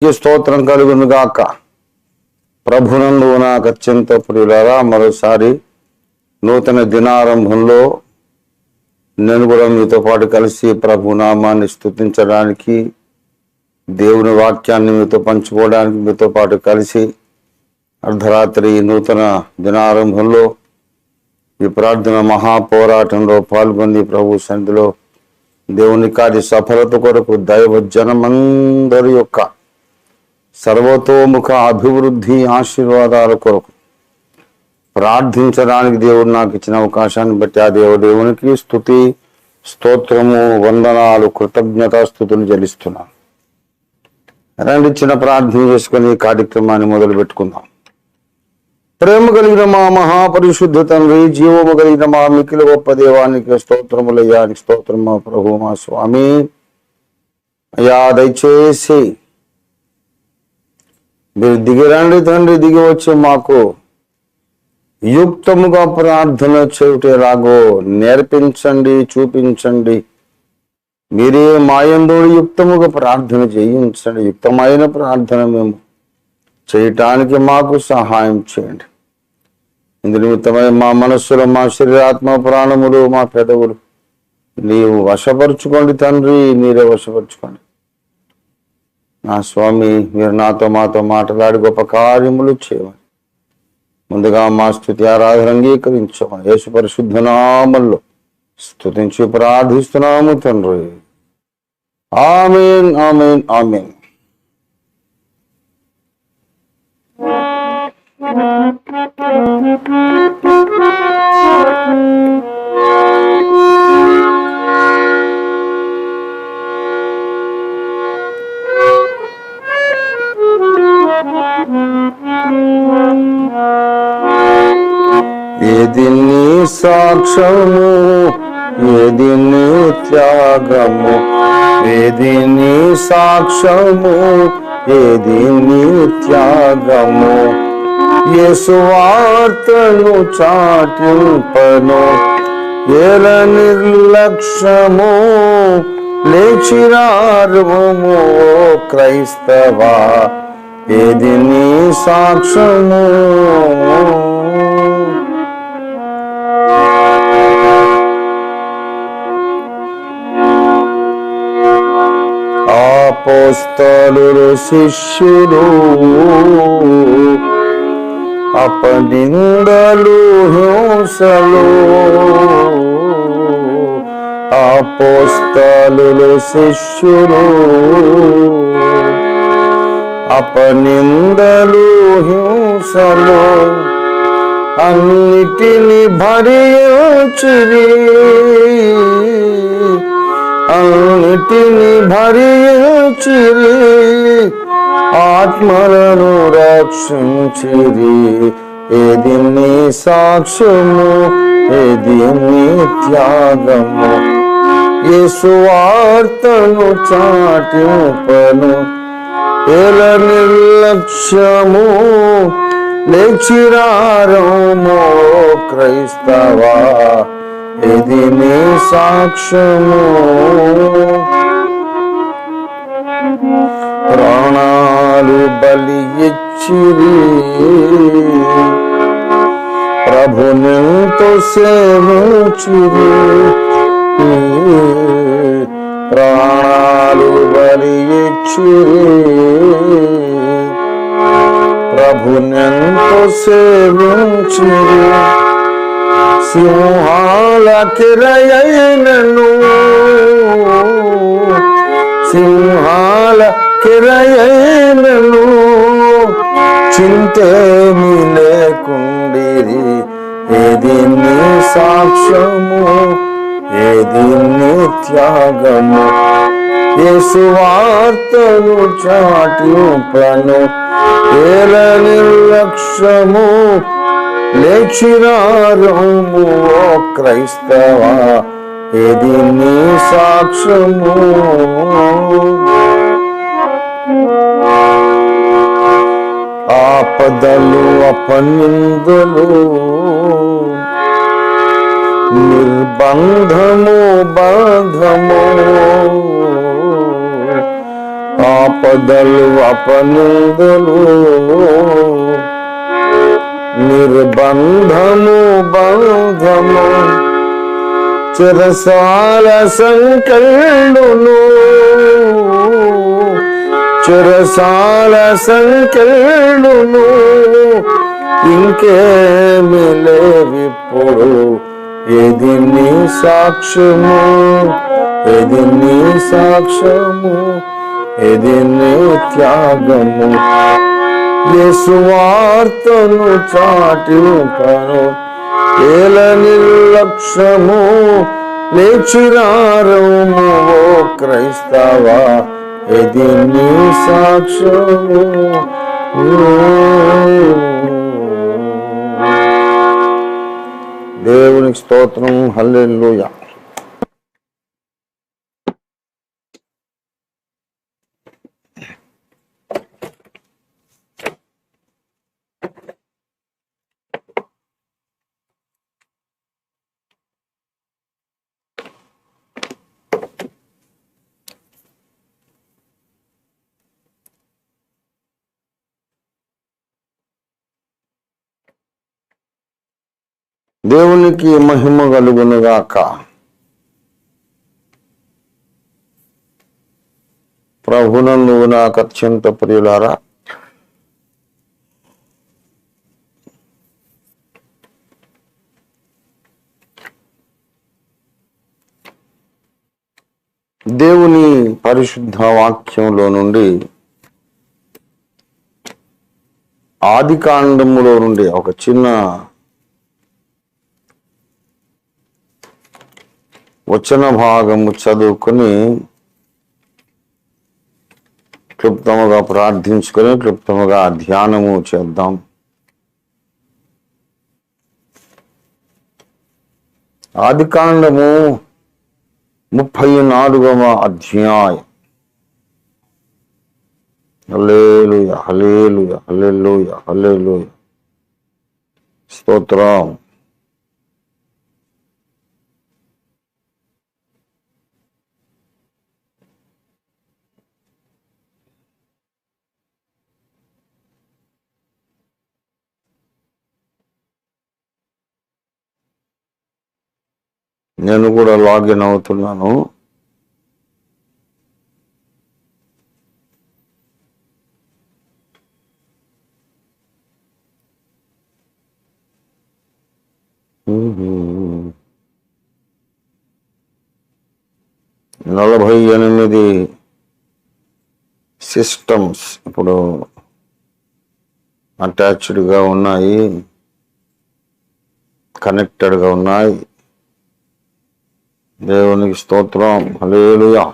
స్తోత్రం కలుగును గాక. ప్రభునందు నాకు అత్యంత ప్రియులారా, మరోసారి నూతన దినారంభంలో నేను కూడా మీతో పాటు కలిసి ప్రభు నామాన్ని స్తుతించడానికి, దేవుని వాక్యాన్ని మీతో పంచుకోవడానికి మీతో పాటు కలిసి అర్ధరాత్రి నూతన దినారంభంలో ఈ ప్రార్థన మహాపోరాటంలో పాల్గొని ప్రభు సన్నిధిలో దేవుని కార్య సఫలత కొరకు దైవ జనమందరి యొక్క సర్వతోముఖ అభివృద్ధి ఆశీర్వాదాల కొరకు ప్రార్థించడానికి దేవుడు నాకు ఇచ్చిన అవకాశాన్ని బట్టి ఆ దేవునికి స్తుతి, స్తోత్రము, వందనాలు, కృతజ్ఞతాస్తుతులు చెల్లిస్తున్నాను. రండి చిన్న ప్రార్థన చేసుకుని ఈ కార్యక్రమాన్ని మొదలు పెట్టుకుందాం. ప్రేమ కలిగిన మా మహాపరిశుద్ధ తండ్రి, జీవము కలిగిన మా మిక్కిలి గొప్ప దేవానికి స్తోత్రములయ్యా. స్తోత్రం మా ప్రభు, మా స్వామి అయ్యా. దయచేసి మీరు దిగిరండి తండ్రి, దిగి వచ్చి మాకు యుక్తముగా ప్రార్థన చేయుటేలాగో నేర్పించండి, చూపించండి. మీరే మాయంలో యుక్తముగా ప్రార్థన చేయించండి. యుక్తమైన ప్రార్థన మేము చేయటానికి మాకు సహాయం చేయండి. ఇందు నిమిత్తమై మా మనస్సులో, మా శరీరాత్మ, ప్రాణములు, మా పెదవులు నీవు వశపరుచుకోండి తండ్రి, మీరే వశపరుచుకోండి. నా స్వామి, మీరు నాతో మాతో మాట్లాడి గొప్ప కార్యములు చేయమని ముందుగా మా స్తుతి ఆరాధన అంగీకరించమని యేసు పరిశుద్ధ నామములో స్తుతించి ప్రార్థిస్తున్నాము తండ్రి. ఆమేన్, ఆమేన్, ఆమేన్. ఏది నీ సాక్ష్యము, ఏది నీ త్యాగము, ఏది నీ సాక్ష్యము, ఏది నీ త్యాగము. యేసు వార్తను చాటింపను ఏల నిర్లక్ష్యము, లేచిరారుము క్రైస్తవా, ఏది నీ సాక్ష్యము. అపోస్తలులు శిష్యులు అపనిందలు హింసలు, అపోస్తలులు శిష్యులు అపనిందలు హింసలు, అన్నిటిని భరించిరి, అన్నిటిని భరించిరి, ఆత్మలను రక్షించిరి. ఏది నీ సాక్ష్యము, ఏది నీ త్యాగము. యేసు వార్తను చాటింపను ఏల నిర్లక్ష్యము, లేచిరారుము క్రైస్తవా, ఏది నీ సాక్ష్యము. ప్రాణాలు బలి ఇచ్చిరి, ప్రభునెంతో సేవించిరి. ప్రాణాలు బలి ఇచ్చిరి, ప్రభునెంతో సేవించిరి. సింహాల కిరయైనను, సింహాల కిరయైనను, చింతేమి లేకుండిరి. ఏది నీ సాక్ష్యము, ఏది నీ త్యాగము. యేసు వార్తను చాటింపను ఏల నిర్లక్ష్యము, లేచిరారుము క్రైస్తవా, ఏది నీ సాక్ష్యము. ఆపదలు అపనిందలు, నిర్బంధము బంధము, ఆపదలు అపనిందలు నిర్బంధము బంధము చెరసాల సంకెళ్ళును చెరసాల సంకెళ్ళును ఇంకేమి లేవిప్పుడు ఏది నీ సాక్ష్యము ఏది నీ సాక్ష్యము ఏది నీ త్యాగము యేసు వార్తను చాటింపను ఏల నిర్లక్ష్యము లేచిరారము ఓ క్రైస్తవా ఏది నీ సాక్ష్యము దేవునికి స్తోత్రం హల్లెలూయా. దేవునికి మహిమ కలుగునుగాక. ప్రభునందు నాకు అత్యంత ప్రియులారా, దేవుని పరిశుద్ధ వాక్యంలో నుండి ఆదికాండములో నుండి ఒక చిన్న వచన భాగము చదువుకొని క్లుప్తముగా ప్రార్థించుకొని క్లుప్తముగా ధ్యానము చేద్దాం. ఆదికాండము 34వ అధ్యాయం. హల్లెలూయా హల్లెలూయా హల్లెలూయా హల్లెలూయా స్తోత్రం. నేను కూడా లాగిన్ అవుతున్నాను. నలభై 48 సిస్టమ్స్ ఇప్పుడు అటాచ్డ్గా ఉన్నాయి, కనెక్టెడ్గా ఉన్నాయి. దేవునికి స్తోత్రం హల్లెలూయా.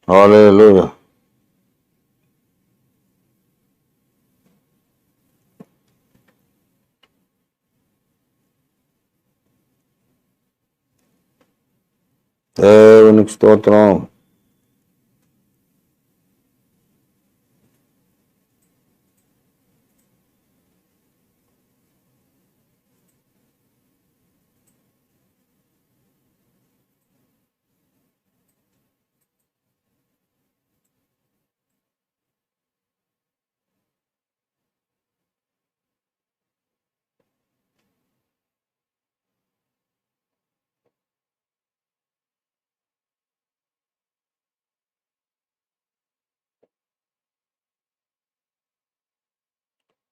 హల్లెలూయా. దేవునికి స్తోత్రం.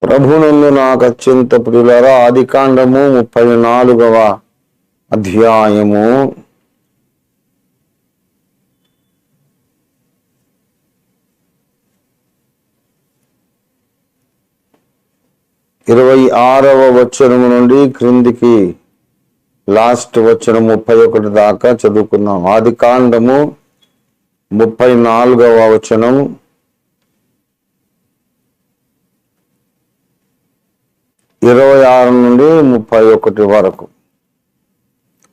ప్రభునందు నాకు అత్యంత ప్రియులారా, ఆదికాండము 34వ అధ్యాయము 26వ వచనము నుండి క్రిందికి లాస్ట్ వచనం 31 దాకా చదువుకున్నాం. ఆదికాండము 34వ వచనం 26 నుండి 31 వరకు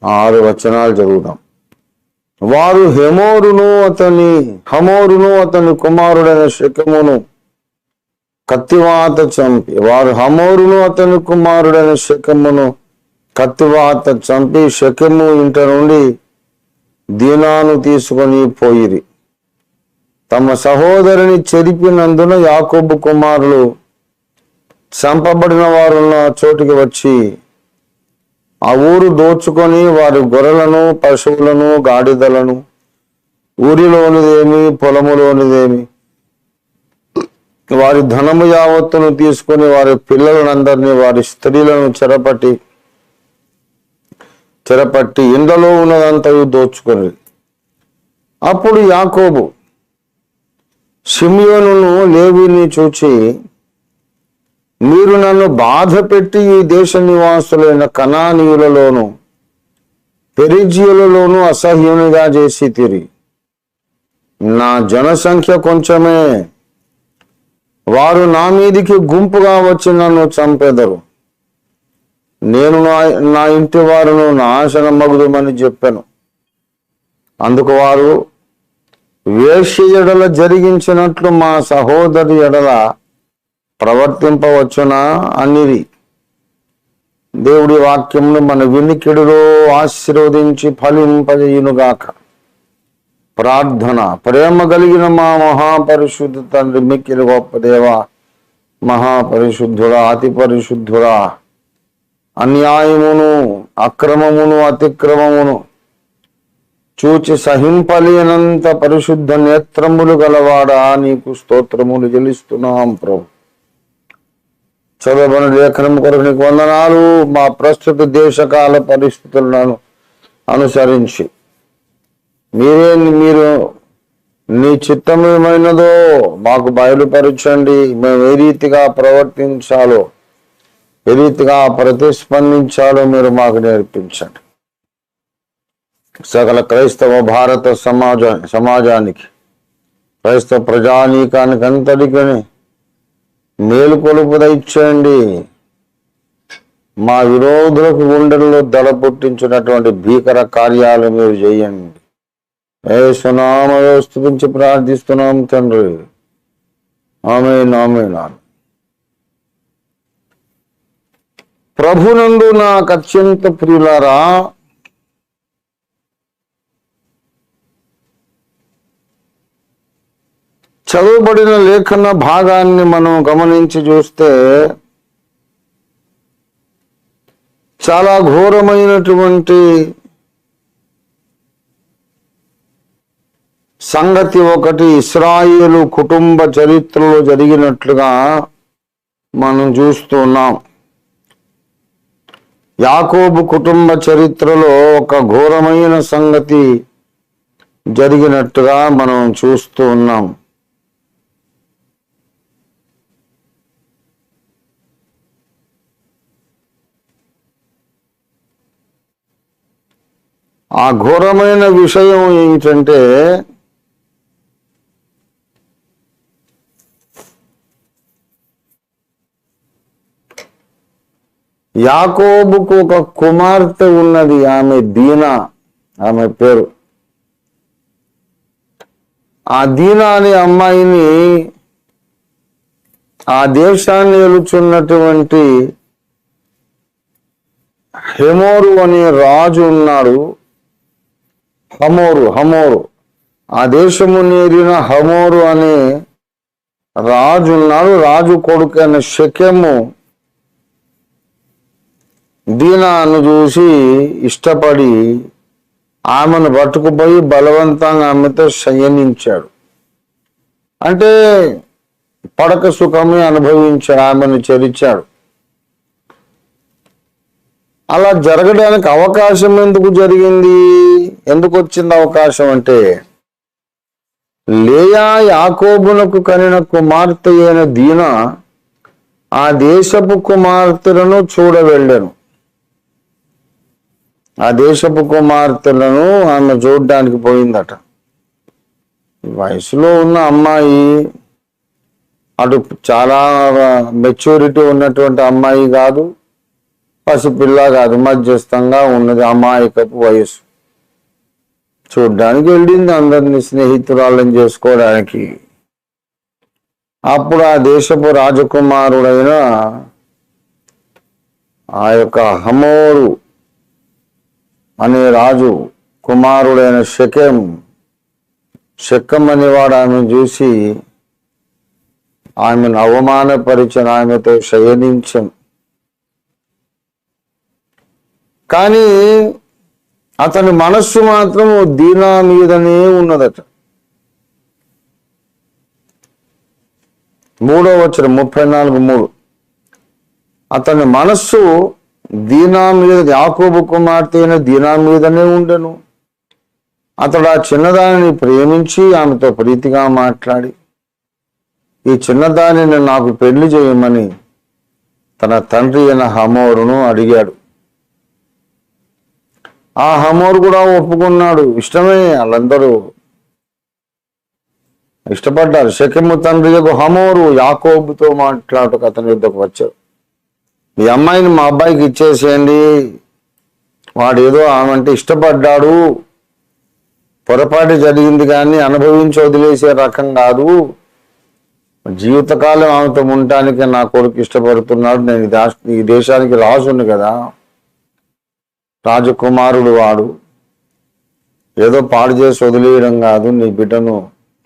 6 వచనాలు చదువుదాం. వారు హమోరును అతని కుమారుడైన షెకెమును కత్తివాత చంపి వారు హమోరును అతని కుమారుడైన షెకెమును కత్తివాత చంపి షెకెము ఇంట నుండి దీనాను తీసుకొని పోయిరి. తమ సహోదరుని చెరిపినందున యాకోబు కుమారులు చంపబడిన వారున్న చోటికి వచ్చి ఆ ఊరు దోచుకొని వారి గొర్రెలను పశువులను గాడిదలను ఊరిలోనిదేమి పొలములోనిదేమి వారి ధనము యావత్తును తీసుకొని వారి పిల్లలనందరినీ వారి స్త్రీలను చెరపట్టి ఇండ్లలో ఉన్నదంతయు దోచుకొని. అప్పుడు యాకోబు షిమ్యోనును లేవీని చూచి, మీరు నన్ను బాధ పెట్టి ఈ దేశ నివాసులైన కనానీయులలోను పెరిజీయులలోను అసహ్యునిగా చేసి తిరిగి నా జనసంఖ్య కొంచెమే, వారు నా మీదికి గుంపుగా వచ్చి నన్ను చంపెదరు, నేను నా ఇంటి వారును నాశనమగుదుమని చెప్పాను. అందుకు వారు వేశ్య ఎడల జరిగించినట్లు మా సహోదరి ఎడల ప్రవర్తింపవచ్చునా అనిరి. దేవుడి వాక్యమును మన వినికిడిలో ఆశీర్వదించి ఫలింపజేయునుగాక. ప్రార్థన. ప్రేమ కలిగిన మా మహాపరిశుద్ధ తండ్రి, మిక్కిలి గొప్ప దేవ, మహాపరిశుద్ధుడా, అతి పరిశుద్ధుడా, అన్యాయమును అక్రమమును అతిక్రమమును చూచి సహింపలేనంత పరిశుద్ధ నేత్రములు గలవాడా, నీకు స్తోత్రములు చెల్లిస్తున్నాం ప్రభు. చదవని లేఖనం కొరకు నీకు వందనాలు. మా ప్రస్తుత దేశకాల పరిస్థితులను అనుసరించి మీరు నీ చిత్తం ఏమైనదో మాకు బయలుపరచండి. మేము ఏ రీతిగా ప్రవర్తించాలో, ఏ రీతిగా ప్రతిస్పందించాలో మీరు మాకు నేర్పించండి. సకల క్రైస్తవ భారత సమాజానికి క్రైస్తవ ప్రజానీకానికి అంతటికీ మేలుకొలుపు దయచేయండి. మా విరోధులకు గుండెల్లో దడ పుట్టించినటువంటి భీకర కార్యాలు మీరు చేయండి. యేసునామములో స్తుతించి ప్రార్థిస్తున్నాం తండ్రి. ఆమేన్, ఆమేన్. ప్రభునందు నాకు అత్యంత ప్రియులారా, చదువుబడిన లేఖన భాగాన్ని మనం గమనించి చూస్తే చాలా ఘోరమైనటువంటి సంగతి ఒకటి ఇశ్రాయేలు కుటుంబ చరిత్రలో జరిగినట్లుగా మనం చూస్తున్నాం. యాకోబు కుటుంబ చరిత్రలో ఒక ఘోరమైన సంగతి జరిగినట్టుగా మనం చూస్తూ ఉన్నాం. ఆ ఘోరమైన విషయం ఏంటంటే, యాకోబుకు ఒక కుమార్తె ఉన్నది. ఆమె దీనా, ఆమె పేరు. ఆ దీనా అనే అమ్మాయిని ఆ దేశాన్ని ఏలుచున్నటువంటి హెమోరు అనే రాజు ఉన్నాడు. హమోరు ఆ దేశము నేరిన హమోరు అనే రాజు ఉన్నాడు. రాజు కొడుకు అయిన షెకెము దీనాను చూసి ఇష్టపడి ఆమెను పట్టుకుపోయి బలవంతంగా ఆమెతో శయనించాడు. అంటే పడక సుఖమే అనుభవించాడు, ఆమెను చెరిచాడు. అలా జరగడానికి అవకాశం ఎందుకు జరిగింది? ఎందుకు వచ్చింది అవకాశం అంటే, లేయా యాకోబునకు కనిన కుమార్తె అయిన దీనా ఆ దేశపు కుమార్తెలను చూడవెళ్ళాను. ఆ దేశపు కుమార్తెలను ఆమె చూడడానికి పోయిందట. వయసులో ఉన్న అమ్మాయి, అటు చాలా మెచ్యూరిటీ ఉన్నటువంటి అమ్మాయి కాదు, పసిపిల్ల కాదు, మధ్యస్థంగా ఉన్నది, అమాయకపు వయసు. చూడ్డానికి వెళ్ళింది, అందరినీ స్నేహితురాళ్ళని చేసుకోవడానికి. అప్పుడు ఆ దేశపు రాజకుమారుడైన ఆ యొక్క హమోరు అనే రాజు కుమారుడైన షెకెం అనేవాడు ఆమెను చూసి ఆమెను అవమానపరిచిన, ఆమెతో శయనించను. కానీ అతని మనస్సు మాత్రం దీనా మీదనే ఉన్నదట. 3వ వచనం 34:3. అతని మనస్సు దీనా మీద, యాకోబు కుమార్తె అయిన దీనా మీదనే ఉండెను. అతడు ఆ చిన్నదానిని ప్రేమించి ఆమెతో ప్రీతిగా మాట్లాడి, ఈ చిన్నదానిని నాకు పెళ్లి చేయమని తన తండ్రి అయిన హమోరును అడిగాడు. ఆ హమోరు కూడా ఒప్పుకున్నాడు. ఇష్టమే, వాళ్ళందరూ ఇష్టపడ్డారు. షెకెము తండ్రి యొక్క హమోరు యాకోబుతో మాట్లాడుటకు అతని యుద్ధకు వచ్చాడు. ఈ అమ్మాయిని మా అబ్బాయికి ఇచ్చేసేయండి, వాడు ఏదో ఆమెంటే ఇష్టపడ్డాడు, పొరపాటు జరిగింది కానీ అనుభవించి వదిలేసే రకం కాదు, జీవితకాలం ఆమెతో ఉండటానికి నా కొడుకు ఇష్టపడుతున్నాడు, నేను ఈ దేశానికి రాజుని కదా, రాజకుమారుడు వాడు, ఏదో పాడు చేసి వదిలేయడం కాదు, నీ బిడ్డను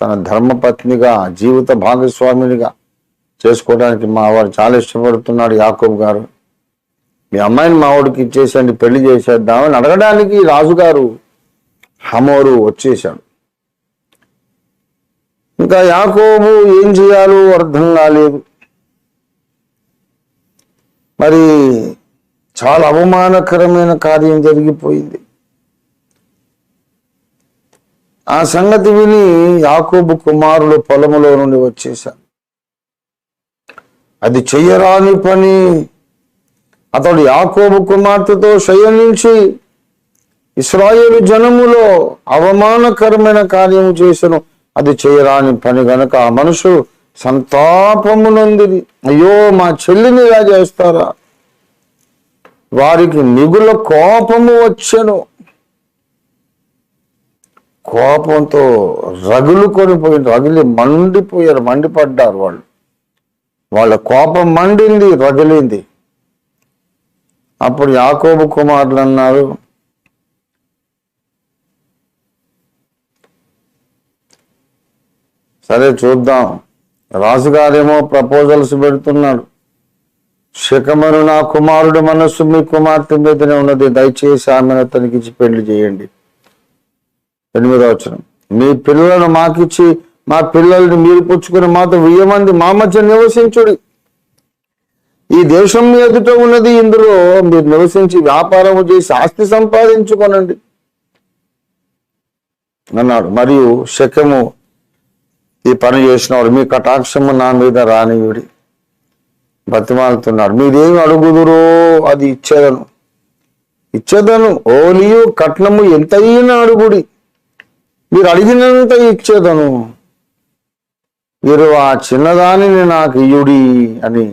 తన ధర్మపత్నిగా జీవిత భాగస్వామినిగా చేసుకోవడానికి మా వాడు చాలా ఇష్టపడుతున్నాడు యాకోబు గారు, మీ అమ్మాయిని మా వాడికి ఇచ్చేసండి, పెళ్లి చేసేద్దామని అడగడానికి రాజుగారు హమోరు వచ్చేశాడు. ఇంకా యాకోబు ఏం చేయాలో అర్థం కాలేదు. మరి చాలా అవమానకరమైన కార్యం జరిగిపోయింది. ఆ సంగతి విని యాకోబు కుమారులు పొలములో నుండి వచ్చేశారు. అది చెయ్యరాని పని. అతడు యాకోబు కుమార్తెతో శయనించి ఇశ్రాయేలు జనములో అవమానకరమైన కార్యము చేసెను. అది చేయరాని పని గనక ఆ మనుషులు సంతాపము నొందిరి. అయ్యో, మా చెల్లిని ఇలా చేస్తారా? వారికి మిగుల కోపము వచ్చెను. కోపంతో మండిపడ్డారు వాళ్ళు. వాళ్ళ కోపం మండింది, రగిలింది. అప్పుడు యాకోబు కుమారులు అన్నారు, సరే చూద్దాం. రాజుగారేమో ప్రపోజల్స్ పెడుతున్నాడు. షెకెము నా కుమారుడు మనస్సు మీ కుమార్తె మీదనే ఉన్నది, దయచేసి ఆమెను అతనికి ఇచ్చి పెళ్లి చేయండి. 8వ వచనం, మీ పిల్లలను మాకిచ్చి మా పిల్లల్ని మీరు పుచ్చుకుని మాతో 1000 మంది మా మధ్య నివసించుడి. ఈ దేశం మీ ఎదుట ఉన్నది, ఇందులో మీరు నివసించి వ్యాపారము చేసి ఆస్తి సంపాదించుకోనండి అన్నాడు. మరియు షెకెము ఈ పని చేసినవాడు, మీ కటాక్షము నా మీద రానియుడి బతిమాలుతున్నాడు. మీరేమి అడుగుదురో అది ఇచ్చేదను. ఓలియు కట్నము ఎంతైనా అడుగుడి, మీరు అడిగినంత ఇచ్చేదను. మీరు ఆ చిన్నదానిని నాకు ఇయ్యుడి అని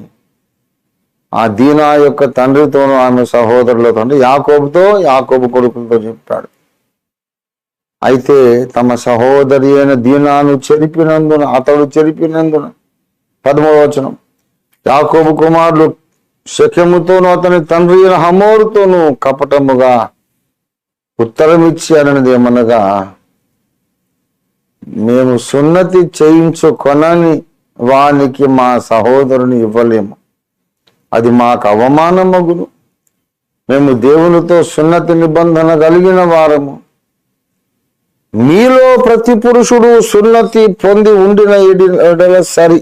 ఆ దీనా యొక్క తండ్రితోనూ ఆమె సహోదరులతో, అంటే యాకోబు కొడుకులతో చెప్పాడు. అయితే తమ సహోదరి అయిన దీనాను అతడు చెరిపినందున 13వ వచనం, యాకోబు కుమారులు షెకెముతోనూ అతని తండ్రి అయిన హమోరుతోనూ కపటముగా ఉత్తరమిచ్చి అన్నది ఏమనగా, మేము సున్నతి చేయించుకొనని వానికి మా సహోదరుని ఇవ్వలేము, అది మాకు అవమానమగును. మేము దేవునితో సున్నతి నిబంధన కలిగిన వారము. మీలో ప్రతి పురుషుడు సున్నతి పొంది ఉండిన ఎడల సరి,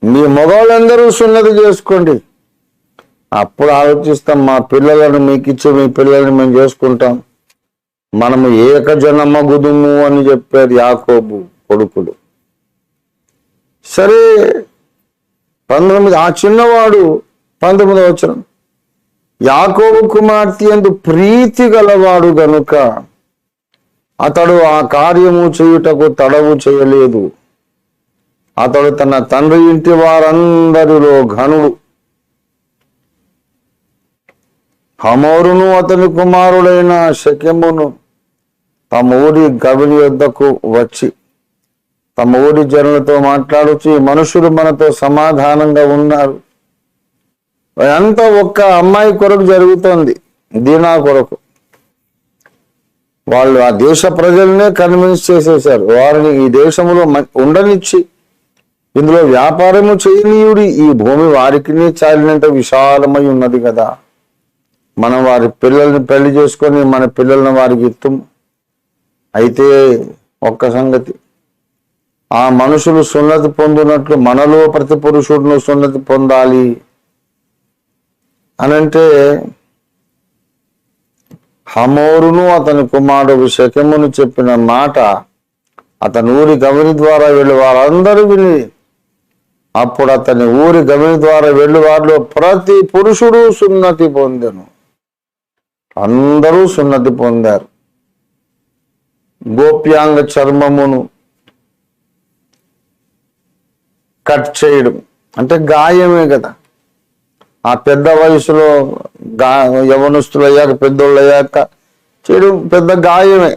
మీ మగవాళ్ళందరూ సున్నతి చేసుకోండి, అప్పుడు ఆలోచిస్తాం, మా పిల్లలను మీకు ఇచ్చి మీ పిల్లల్ని మేము చేసుకుంటాం, మనము ఏకజనమగుదుము అని చెప్పారు యాకోబు కొడుకులు. సరే 19, ఆ చిన్నవాడు 19వ వచనం, యాకోబు కుమార్తె యందు ప్రీతి గలవాడు గనుక అతడు ఆ కార్యము చేయుటకు తడవు చేయలేదు. అతడు తన తండ్రి ఇంటి వారందరిలో ఘనుడు. హమోరును అతని కుమారుడైన షెకెమును తమ ఊరి గవిని యొద్దకు వచ్చి తమ ఊరి జనులతో మాట్లాడుతూ ఈ మనుషులు మనతో సమాధానంగా ఉన్నారు. అంతా ఒక్క అమ్మాయి కొరకు జరుగుతోంది, దీనా కొరకు. వాళ్ళు ఆ దేశ ప్రజలనే కన్విన్స్ చేసేశారు. వారిని ఈ దేశంలో ఉండనిచ్చి ఇందులో వ్యాపారము చేయనీయుడి, ఈ భూమి వారికి చాలినంత విశాలమై ఉన్నది కదా, మనం వారి పిల్లల్ని పెళ్లి చేసుకొని మన పిల్లల్ని వారికి ఇస్తాము. అయితే ఒక్క సంగతి, ఆ మనుషులు సున్నతి పొందినట్లు మనలో ప్రతి పురుషుడును సున్నతి పొందాలి అనంటే, హమోరును అతని కుమారుడు శకెమును చెప్పిన మాట అతని ఊరి గవిని ద్వారా వెళ్ళి వారందరూ విని, అప్పుడు అతని ఊరి గవిని ద్వారా వెళ్ళి వారిలో ప్రతి పురుషుడు సున్నతి పొందెను. అందరూ సున్నతి పొందారు. గోప్యాంగ చర్మమును కట్ చేయడం అంటే గాయమే కదా. ఆ పెద్ద వయసులో యవనస్తులు అయ్యాక, పెద్దోళ్ళు అయ్యాక చేయడం పెద్ద గాయమే.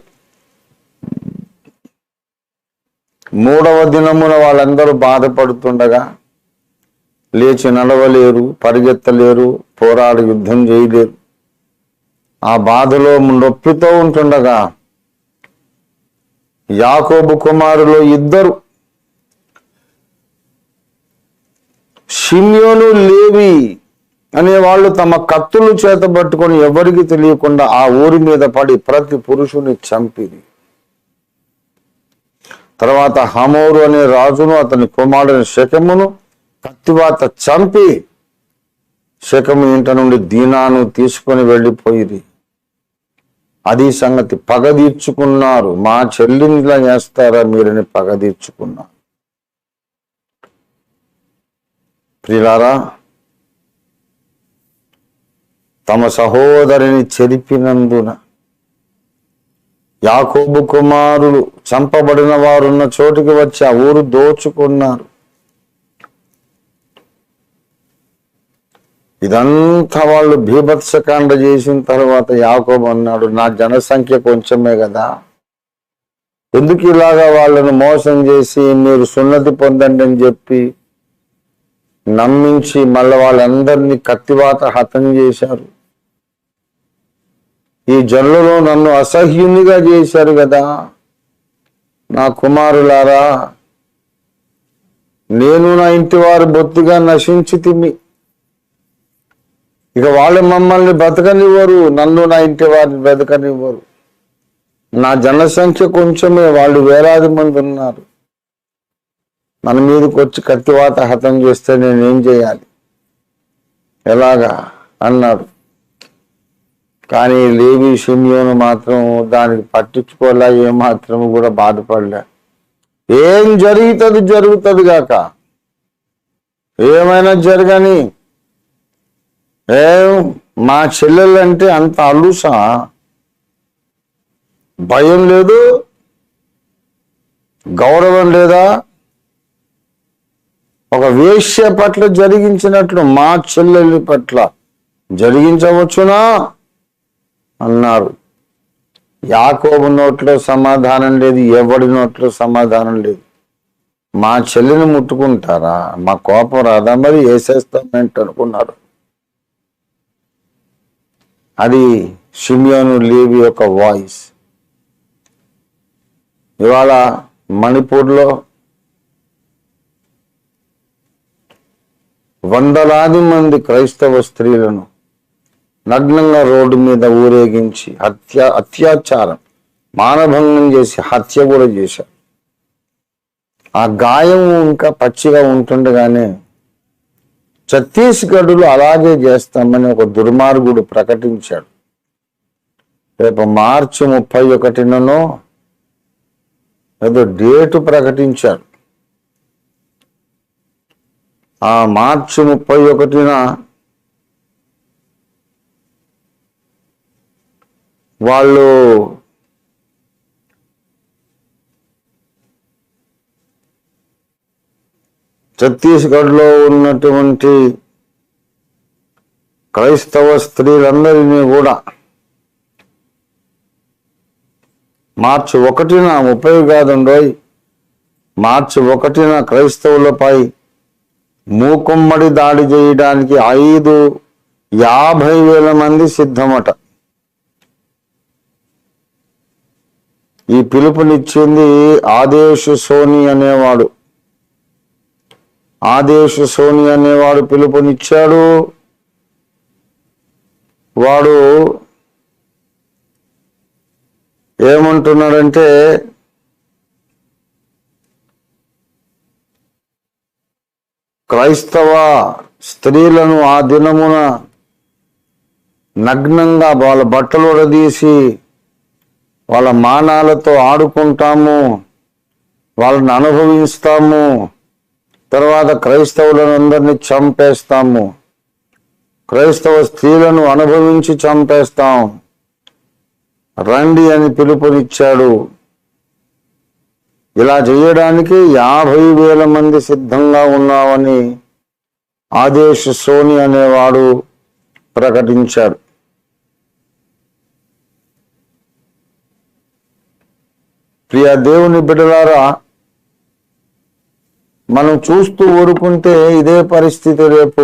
3వ దినమున వాళ్ళందరూ బాధపడుతుండగా లేచి నడవలేరు, పరిగెత్తలేరు, పోరాడి యుద్ధం చేయలేరు. ఆ బాధలో నొప్పితో ఉంటుండగా యాకోబు కుమారులో 2 షిమ్యోను, లేవి అనే వాళ్ళు తమ కత్తులు చేత పట్టుకొని ఎవరికి తెలియకుండా ఆ ఊరి మీద పడి ప్రతి పురుషుని చంపిరి. తర్వాత హమోరు అనే రాజును అతని కుమారుని శకెమును కత్తివాత చంపి శకెము ఇంట నుండి దీనాను తీసుకొని వెళ్ళిపోయిరి. అది సంగతి. పగ తీర్చుకున్నారు. మా చెల్లినిలా చేస్తారా మీరని పగ తీర్చుకున్నారు. ప్రియులారా, తమ సహోదరిని చెరిపినందున యాకోబు కుమారులు చంపబడిన వారున్న చోటికి వచ్చి ఆ ఊరు దోచుకున్నారు. ఇదంతా వాళ్ళు భీభత్సకాండ చేసిన తర్వాత యాకోబు అన్నాడు, నా జనసంఖ్య కొంచెమే కదా, ఎందుకు ఇలాగా వాళ్ళను మోసం చేసి మీరు సున్నతి పొందండి అని చెప్పి నమ్మించి మళ్ళీ వాళ్ళందరినీ కత్తివాత హతం చేశారు. ఈ జనులలో నన్ను అసహ్యునిగా చేశారు కదా. నా కుమారులారా, నేను నా ఇంటి వారు బొత్తిగా నశించితిమి. ఇక వాళ్ళు మమ్మల్ని బ్రతకనివ్వరు, నన్ను నా ఇంటి వారిని బ్రతకనివ్వరు. నా జనసంఖ్య కొంచెమే, వాళ్ళు వేలాది మంది ఉన్నారు. మన మీదకి వచ్చి కత్తివాత హతం చేస్తే నేనేం చేయాలి, ఎలాగా అన్నాడు. కానీ లేవి, షిమ్యోను మాత్రం దానికి పట్టించుకోలే, ఏమాత్రము కూడా బాధపడలే. ఏం జరుగుతుంది గాక, ఏమైనా జరగని, మా చెల్లెలంటే అంత అలుసా, భయం లేదు, గౌరవం లేదా? ఒక వేశ్య పట్ల జరిగించినట్లు మా చెల్లెలి పట్ల జరిగించవచ్చునా అన్నారు. యాకోబు నోట్లో సమాధానం లేదు, ఎవడి నోట్లో సమాధానం లేదు. మా చెల్లిని ముట్టుకుంటారా, మా కోపం రాదా, మరి వేసేస్తామేంటి అనుకున్నారు. అది షిమ్యోను, లేవి యొక్క వాయిస్. ఇవాళ మణిపూర్లో వందలాది మంది క్రైస్తవ స్త్రీలను నగ్నంగా రోడ్డు మీద ఊరేగించి అత్యాచారం, మానభంగం చేసి హత్య కూడా చేశారు. ఆ గాయం ఇంకా పచ్చిగా ఉంటుండగానే ఛత్తీస్గఢ్లో అలాగే చేస్తామని ఒక దుర్మార్గుడు ప్రకటించాడు. రేపు మార్చి 31 ఏదో డేటు ప్రకటించాడు. ఆ మార్చి 31 వాళ్ళు ఛత్తీస్గఢ్లో ఉన్నటువంటి క్రైస్తవ స్త్రీలందరినీ కూడా మార్చి 1 30 కాదండోయ్, మార్చి 1న క్రైస్తవులపై మూకుమ్మడి దాడి చేయడానికి 50,000 మంది సిద్ధమట. ఈ పిలుపునిచ్చింది ఆదేశ్ సోని అనేవాడు. ఆదేశ్ సోని అనేవాడు పిలుపునిచ్చాడు. వాడు ఏమంటున్నాడంటే, క్రైస్తవ స్త్రీలను ఆ దినమున నగ్నంగా వాళ్ళ బట్టలు ఉడదీసి వాళ్ళ మానాలతో ఆడుకుంటాము, వాళ్ళని అనుభవిస్తాము, తర్వాత క్రైస్తవులను అందరినీ చంపేస్తాము, క్రైస్తవ స్త్రీలను అనుభవించి చంపేస్తాం, రండి అని పిలుపునిచ్చాడు. ఇలా చేయడానికి 50,000 మంది సిద్ధంగా ఉన్నామని ఆదేశ్ సోని అనేవాడు ప్రకటించాడు. ప్రియ దేవుని బిడ్డలారా, మనం చూస్తూ ఊరుకుంటే ఇదే పరిస్థితి రేపు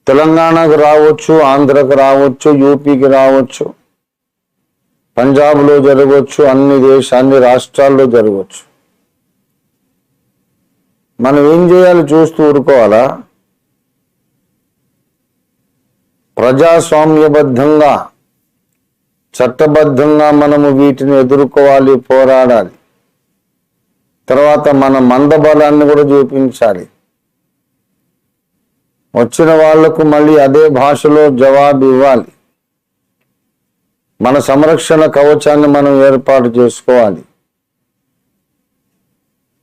తెలంగాణకు రావచ్చు, ఆంధ్రకు రావచ్చు, యూపీకి రావచ్చు, పంజాబ్లో జరగవచ్చు, అన్ని రాష్ట్రాల్లో జరగవచ్చు. మనం ఏం చేయాలి? చూస్తూ ఊరుకోవాలా? ప్రజాస్వామ్యబద్ధంగా, చట్టబద్ధంగా మనము వీటిని ఎదుర్కోవాలి, పోరాడాలి. తర్వాత మన మందబలాన్ని కూడా చూపించాలి. వచ్చిన వాళ్లకు మళ్ళీ అదే భాషలో జవాబు ఇవ్వాలి. మన సంరక్షణ కవచాన్ని మనం ఏర్పాటు చేసుకోవాలి.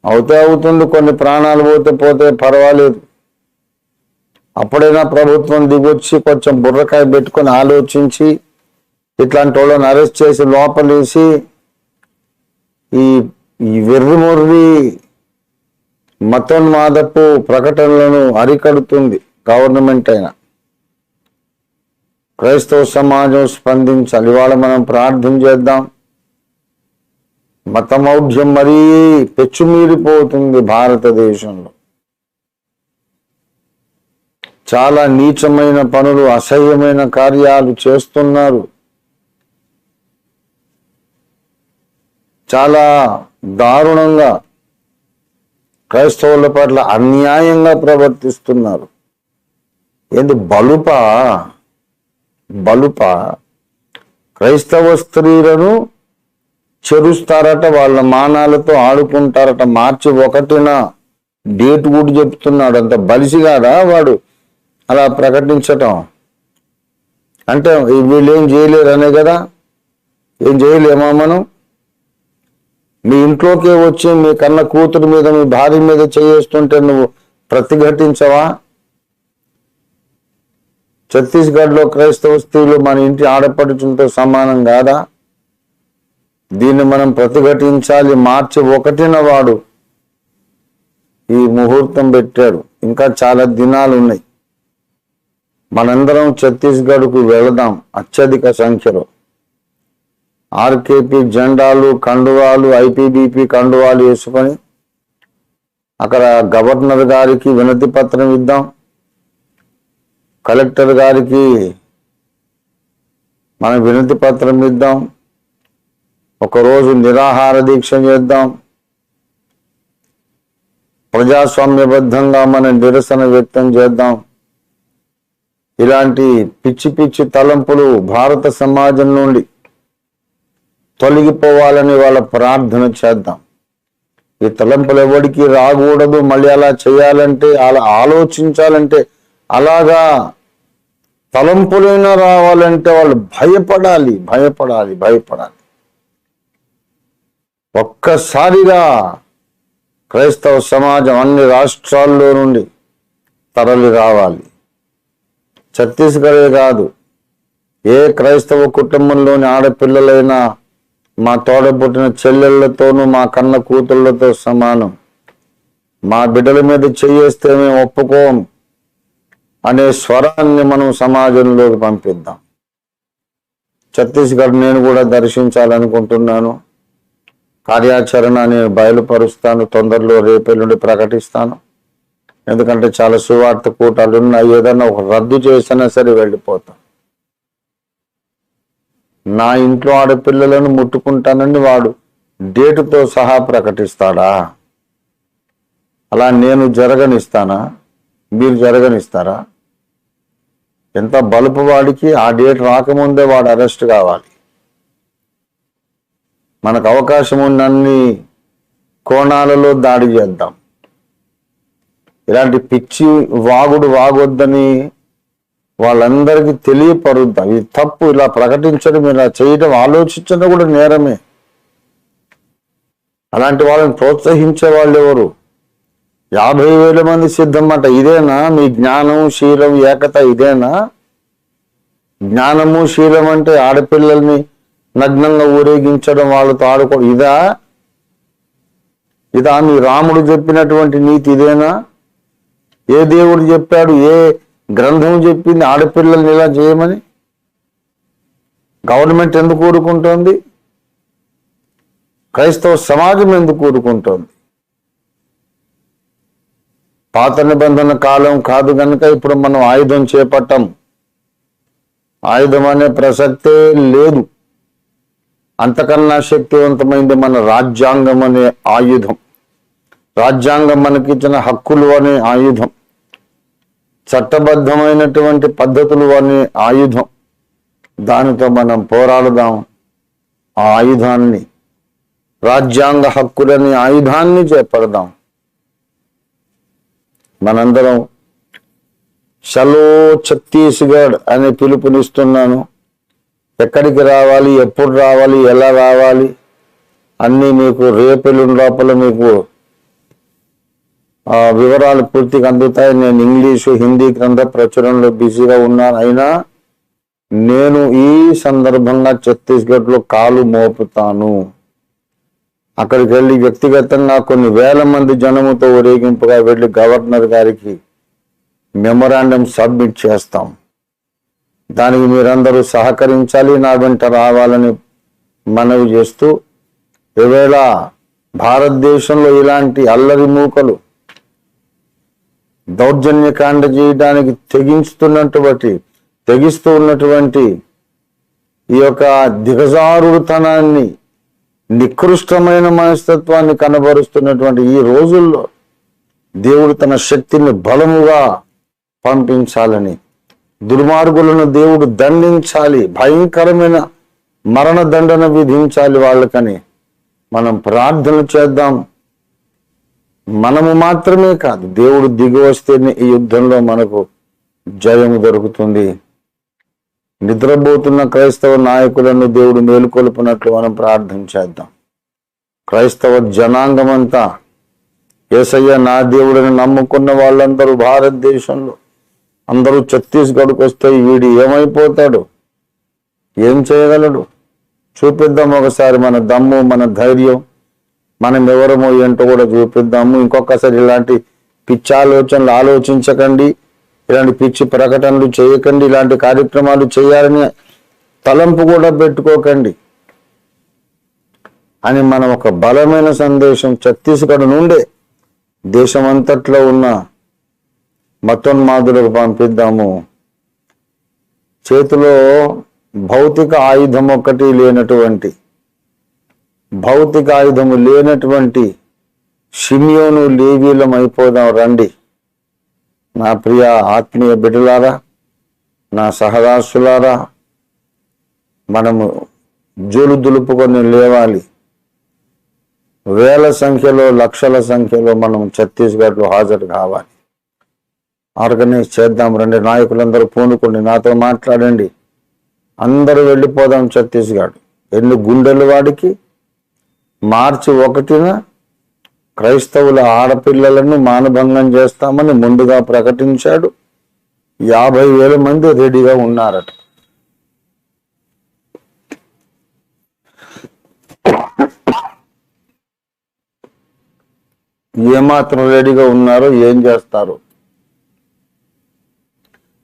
అవుతుంది, కొన్ని ప్రాణాలు పోతే పర్వాలేదు. అప్పుడైనా ప్రభుత్వం దిగొచ్చి కొంచెం బుర్రకాయ పెట్టుకొని ఆలోచించి ఇట్లాంటి వాళ్ళని అరెస్ట్ చేసి లోపలేసి ఈ వెర్రిమొర్రి మతోన్మాదపు ప్రకటనలను అరికడుతుంది గవర్నమెంట్ అయినా. క్రైస్తవ సమాజం స్పందించాలి. ఇవాళ మనం ప్రార్థన చేద్దాం. మతమౌఢ్యం మరీ పెచ్చుమీరిపోతుంది భారతదేశంలో. చాలా నీచమైన పనులు, అసహ్యమైన కార్యాలు చేస్తున్నారు. చాలా దారుణంగా క్రైస్తవుల పట్ల అన్యాయంగా ప్రవర్తిస్తున్నారు. ఏంది బలుప క్రైస్తవ స్త్రీలను చెరుస్తారట, వాళ్ళ మానాలతో ఆడుకుంటారట. మార్చి 1న డేట్ కూడా చెప్తున్నాడు. అంత బలిసిగాడా వాడు అలా ప్రకటించటం? అంటే వీళ్ళు ఏం చేయలేరు అనే కదా. ఏం చేయలేమా మనం? మీ ఇంట్లోకే వచ్చి మీ కన్న కూతురు మీద, మీ భార్య మీద చేస్తుంటే నువ్వు ప్రతిఘటించవా? ఛత్తీస్గఢ్లో క్రైస్తవ స్త్రీలు మన ఇంటి ఆడపడుచులతో సమానం కాదా? దీన్ని మనం ప్రతిఘటించాలి. మార్చి 1న వాడు ఈ ముహూర్తం పెట్టాడు. ఇంకా చాలా దినాలు ఉన్నాయి. మనందరం ఛత్తీస్గఢ్కు వెళదాం అత్యధిక సంఖ్యలో. ఆర్కేపీ జెండాలు, కండువాలు, ఐపీబీపీ కండువాలు వేసుకొని అక్కడ గవర్నర్ గారికి వినతి పత్రం ఇద్దాం, కలెక్టర్ గారికి మనం వినతి పత్రం ఇద్దాం, ఒకరోజు నిరాహార దీక్ష చేద్దాం, ప్రజాస్వామ్యబద్ధంగా మన నిరసన వ్యక్తం చేద్దాం. ఇలాంటి పిచ్చి పిచ్చి తలంపులు భారత సమాజం నుండి తొలగిపోవాలని వాళ్ళ ప్రార్థన చేద్దాం. ఈ తలంపులు ఎవరికి రాకూడదు. మళ్ళీ అలా చేయాలంటే, అలా ఆలోచించాలంటే, అలాగా తలంపులైనా రావాలంటే వాళ్ళు భయపడాలి. ఒక్కసారిగా క్రైస్తవ సమాజం అన్ని రాష్ట్రాల్లో నుండి తరలి రావాలి. ఛత్తీస్గఢే కాదు, ఏ క్రైస్తవ కుటుంబంలోని ఆడపిల్లలైనా మా తోడబుట్టిన చెల్లెళ్లతోనూ, మా కన్న కూతుళ్లతో సమానం. మా బిడ్డల మీద చేయేస్తే మేము ఒప్పుకోం అనే స్వరాన్ని మనం సమాజంలోకి పంపిద్దాం. ఛత్తీస్గఢ్ నేను కూడా దర్శించాలనుకుంటున్నాను. కార్యాచరణ నేను బయలుపరుస్తాను. తొందరలో రేపెల్లుండి ప్రకటిస్తాను. ఎందుకంటే చాలా సువార్త కూటాలు ఉన్నాయి. ఏదైనా ఒక రద్దు చేసినా సరే వెళ్ళిపోతాం. నా ఇంట్లో ఆడపిల్లలను ముట్టుకుంటానని వాడు డేటుతో సహా ప్రకటిస్తాడా? అలా నేను జరగనిస్తానా? మీరు జరగనిస్తారా? ఎంత బలుపు వాడికి ఆ డేట్ రాకముందే వాడు అరెస్ట్ కావాలి. మనకు అవకాశం ఉన్నన్ని కోణాలలో దాడి చేద్దాం. ఇలాంటి పిచ్చి వాగొద్దని వాళ్ళందరికీ తెలియపరుద్దాం. ఇది తప్పు, ఇలా ప్రకటించడం, ఇలా చేయడం, ఆలోచించడం కూడా నేరమే. అలాంటి వాళ్ళని ప్రోత్సహించే వాళ్ళు ఎవరు? 50,000 మంది సిద్ధం అంట. ఇదేనా మీ జ్ఞానం, శీలం, ఏకత? ఇదేనా జ్ఞానము, శీలం? అంటే ఆడపిల్లల్ని నగ్నంగా ఊరేగించడం, వాళ్ళతో ఆడుకోవడం, ఇదా మీ రాముడు చెప్పినటువంటి నీతి? ఇదేనా? ఏ దేవుడు చెప్పాడు? ఏ గ్రంథం చెప్పింది ఆడపిల్లల్ని ఇలా చేయమని? గవర్నమెంట్ ఎందుకు ఊరుకుంటోంది? క్రైస్తవ సమాజం ఎందుకు ఊరుకుంటోంది? పాత నిబంధన కాలం కాదు కనుక ఇప్పుడు మనం ఆయుధం చేపట్టాం. ఆయుధం అనే ప్రసక్తే లేదు. అంతకన్నా శక్తివంతమైంది మన రాజ్యాంగం అనే ఆయుధం. రాజ్యాంగం మనకిచ్చిన హక్కులు అనే ఆయుధం, చట్టబద్ధమైనటువంటి పద్ధతులు అనే ఆయుధం. దానితో మనం పోరాడదాం. ఆ ఆయుధాన్ని, రాజ్యాంగ హక్కులని ఆయుధాన్ని చేపడదాం. మనందరం చలో ఛత్తీస్గఢ్ అనే పిలుపునిస్తున్నాను. ఎక్కడికి రావాలి, ఎప్పుడు రావాలి, ఎలా రావాలి అన్నీ మీకు రేపెల్లుండి లోపల మీకు వివరాలు పూర్తిగా అందుతాయి. నేను ఇంగ్లీషు, హిందీ గ్రంథ ప్రచురణలో బిజీగా ఉన్నాను. అయినా నేను ఈ సందర్భంగా ఛత్తీస్గఢ్లో కాలు మోపుతాను. అక్కడికి వెళ్ళి వ్యక్తిగతంగా కొన్ని వేల మంది జనముతో ఊరేగింపుగా వెళ్ళి గవర్నర్ గారికి మెమొరాండం సబ్మిట్ చేస్తాం. దానికి మీరందరూ సహకరించాలి, నా వెంట రావాలని మనవి చేస్తూ, ఈవేళ భారతదేశంలో ఇలాంటి అల్లరి మూకలు దౌర్జన్యకాండ చేయడానికి తెగిస్తూ ఉన్నటువంటి ఈ యొక్క దిగజారుడుతనాన్ని, నికృష్టమైన మనస్తత్వాన్ని కనబరుస్తున్నటువంటి ఈ రోజుల్లో దేవుడు తన శక్తిని బలముగా పంపించాలని, దుర్మార్గులను దేవుడు దండించాలి, భయంకరమైన మరణ దండన విధించాలి వాళ్ళకని మనం ప్రార్థన చేద్దాం. మనము మాత్రమే కాదు, దేవుడు దిగి వస్తేనే ఈ యుద్ధంలో మనకు జయము దొరుకుతుంది. నిద్రపోతున్న క్రైస్తవ నాయకులను దేవుడు మేలుకొల్పునట్లు మనం ప్రార్థన చేద్దాం. క్రైస్తవ జనాంగమంతా యేసయ్య నా దేవుడిని నమ్ముకున్న వాళ్ళందరూ భారతదేశంలో అందరూ ఛత్తీస్గఢ్కి వస్తే వీడు ఏమైపోతాడు, ఏం చేయగలడు? చూపిద్దాం ఒకసారి మన దమ్ము, మన ధైర్యం, మనం ఎవరమో ఏంటో కూడా చూపిద్దాము. ఇంకొకసారి ఇలాంటి పిచ్చి ఆలోచనలు ఆలోచించకండి, ఇలాంటి పిచ్చి ప్రకటనలు చేయకండి, ఇలాంటి కార్యక్రమాలు చేయాలని తలంపు కూడా పెట్టుకోకండి అని మనం ఒక బలమైన సందేశం ఛత్తీస్గఢ్ నుండే దేశమంతట్లో ఉన్న మతోన్మాదులకు పంపిద్దాము. చేతిలో భౌతిక ఆయుధం ఒకటి లేనటువంటి, భౌతిక ఆయుధము లేనటువంటి షిమ్యోను లేవీలం అయిపోదాం రండి. నా ప్రియ ఆత్మీయ బిడ్డలారా, నా సహదాసులారా, మనము జోలు దులుపుకొని లేవాలి. వేల సంఖ్యలో, లక్షల సంఖ్యలో మనం ఛత్తీస్గఢ్లో హాజరు కావాలి. ఆర్గనైజ్ చేద్దాం రండి. నాయకులందరూ పూనుకోండి, నాతో మాట్లాడండి. అందరూ వెళ్ళిపోదాం ఛత్తీస్గఢ్. ఎన్ని గుండెలు వాడికి! మార్చి 1న క్రైస్తవుల ఆడపిల్లలను మానభంగం చేస్తామని ముందుగా ప్రకటించాడు. 50,000 మంది రెడీగా ఉన్నారట. ఏమాత్రం రెడీగా ఉన్నారో, ఏం చేస్తారో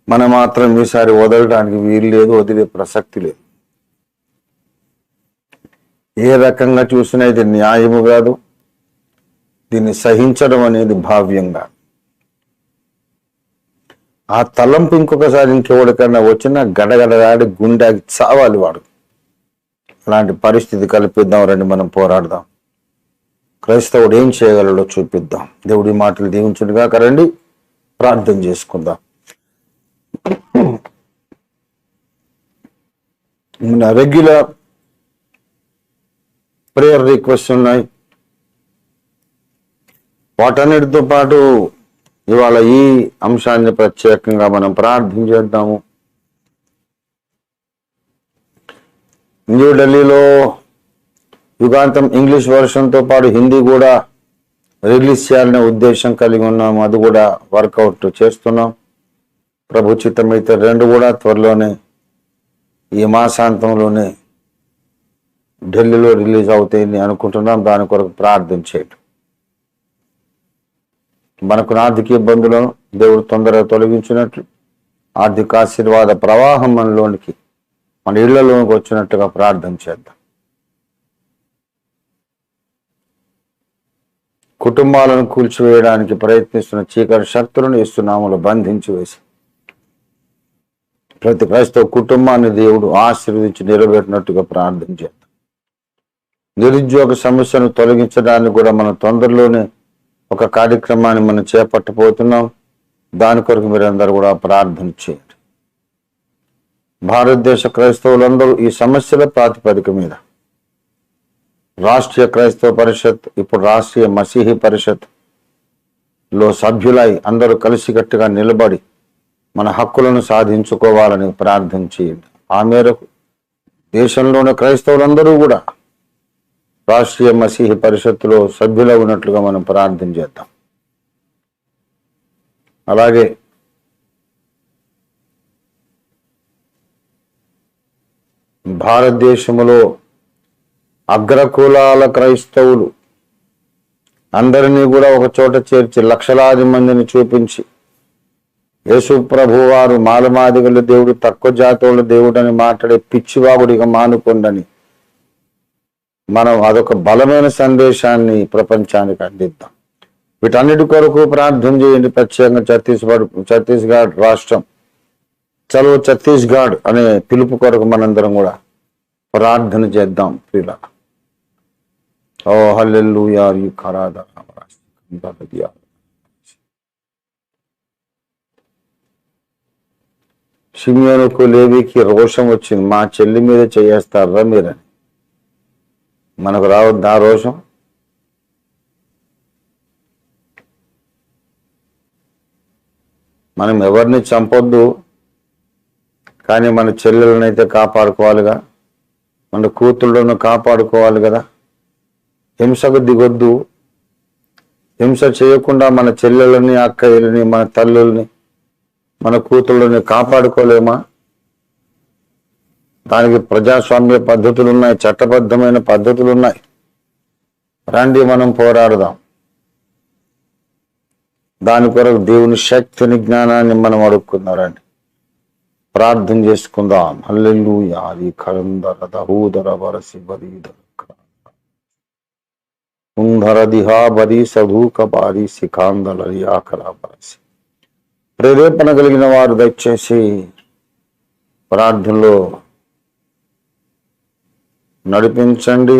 మనం మాత్రం ఈసారి వదలడానికి వీలు లేదు, వదిలే ప్రసక్తి లేదు. ఏ రకంగా చూసినా ఇది న్యాయము కాదు. దీన్ని సహించడం అనేది భావ్యంగా. ఆ తలంపు ఇంకొకసారి ఇంకెవరికన్నా వచ్చినా గడగడగాడి గుండెకి చావాలి వాడు. అలాంటి పరిస్థితి కల్పిద్దాం, రండి మనం పోరాడదాం. క్రైస్తవుడు ఏం చేయగలడో చూపిద్దాం. దేవుడి మాటలు దీవించుడుగా. రండి ప్రార్థన చేసుకుందాం. రెగ్యులర్ ప్రేయర్ రిక్వెస్ట్ ఉన్నాయి. వాటన్నిటితో పాటు ఇవాళ ఈ అంశాన్ని ప్రత్యేకంగా మనం ప్రార్థన చేద్దాము. న్యూఢిల్లీలో యుగాంతం ఇంగ్లీష్ వర్షన్తో పాటు హిందీ కూడా రిలీజ్ చేయాలనే ఉద్దేశం కలిగి ఉన్నాము. అది కూడా వర్కౌట్ చేస్తున్నాం. ప్రభు చిత్తమైతే రెండు కూడా త్వరలోనే ఈ మాసాంతంలోనే ఢిల్లీలో రిలీజ్ అవుతాయని అనుకుంటున్నాం. దాని కొరకు ప్రార్థన చేయడం. మనకు ఆర్థిక ఇబ్బందులను దేవుడు తొందరగా తొలగించినట్లు, ఆర్థిక ఆశీర్వాద ప్రవాహం మనలోనికి, మన ఇళ్లలోనికి వచ్చినట్టుగా ప్రార్థన చేద్దాం. కుటుంబాలను కూల్చివేయడానికి ప్రయత్నిస్తున్న చీకటి శక్తులను యేసునామములో బంధించి వేసి ప్రతి క్రైస్తవ కుటుంబాన్ని దేవుడు ఆశీర్వదించి నిలబెట్టినట్టుగా ప్రార్థన చేద్దాం. నిరుద్యోగ సమస్యను తొలగించడానికి కూడా మనం తొందరలోనే ఒక కార్యక్రమాన్ని మనం చేపట్టబోతున్నాం. దాని కొరకు మీరందరూ కూడా ప్రార్థన చేయండి. భారతదేశ క్రైస్తవులందరూ ఈ సమస్యల ప్రాతిపదిక మీద రాష్ట్రీయ క్రైస్తవ పరిషత్, ఇప్పుడు రాష్ట్రీయ మసీహీ పరిషత్ లో సభ్యులై అందరూ కలిసికట్టుగా నిలబడి మన హక్కులను సాధించుకోవాలని ప్రార్థన చేయండి. ఆ మేరకు దేశంలోని క్రైస్తవులందరూ కూడా రాష్ట్రీయ మసీహీ పరిషత్తులో సభ్యులు ఉన్నట్లుగా మనం ప్రార్థన చేద్దాం. అలాగే భారతదేశంలో అగ్రకులాల క్రైస్తవులు అందరినీ కూడా ఒక చోట చేర్చి లక్షలాది మందిని చూపించి యేసు ప్రభు వారు మాలమాదిగల దేవుడు, తక్కువ జాతుల దేవుడు అని మాట్లాడే పిచ్చివాగుడిగా మానుకొండని మనం అదొక బలమైన సందేశాన్ని ప్రపంచానికి అందిద్దాం. వీటన్నిటి కొరకు ప్రార్థన చేయండి. ప్రత్యేకంగా ఛత్తీస్గఢ్ రాష్ట్రం, చలో ఛత్తీస్గఢ్ అనే పిలుపు కొరకు మనందరం కూడా ప్రార్థన చేద్దాం. ప్రియుల ఓ హల్లెలూయా ఖరాదా షిమ్యోనుకు లేవికి రోషం వచ్చింది. మా చెల్లి మీద చేయేస్తారా మీరని. మనకు రావద్దు ఆ రోషం? మనం ఎవరిని చంపొద్దు, కానీ మన చెల్లెలను అయితే కాపాడుకోవాలిగా, మన కూతుళ్ళను కాపాడుకోవాలి కదా. హింసకు దిగొద్దు. హింస చేయకుండా మన చెల్లెలని, అక్కయ్యలని, మన తల్లుల్ని, మన కూతుళ్ళని కాపాడుకోలేమా? దానికి ప్రజాస్వామ్య పద్ధతులు ఉన్నాయి, చట్టబద్ధమైన పద్ధతులు ఉన్నాయి. రండి మనం పోరాడదాం. దాని కొరకు దేవుని శక్తిని, జ్ఞానాన్ని మనం అడుక్కుందాం. ప్రార్థన చేసుకుందాం. హల్లెలూయా కరందర దహూదర వరసి బరీదర కుంధర దిహా బరి సధూక బారి సికాందలయాకరా బరసి. ప్రేరేపణ కలిగిన వారు దయచేసి ప్రార్థనలో నడిపించండి.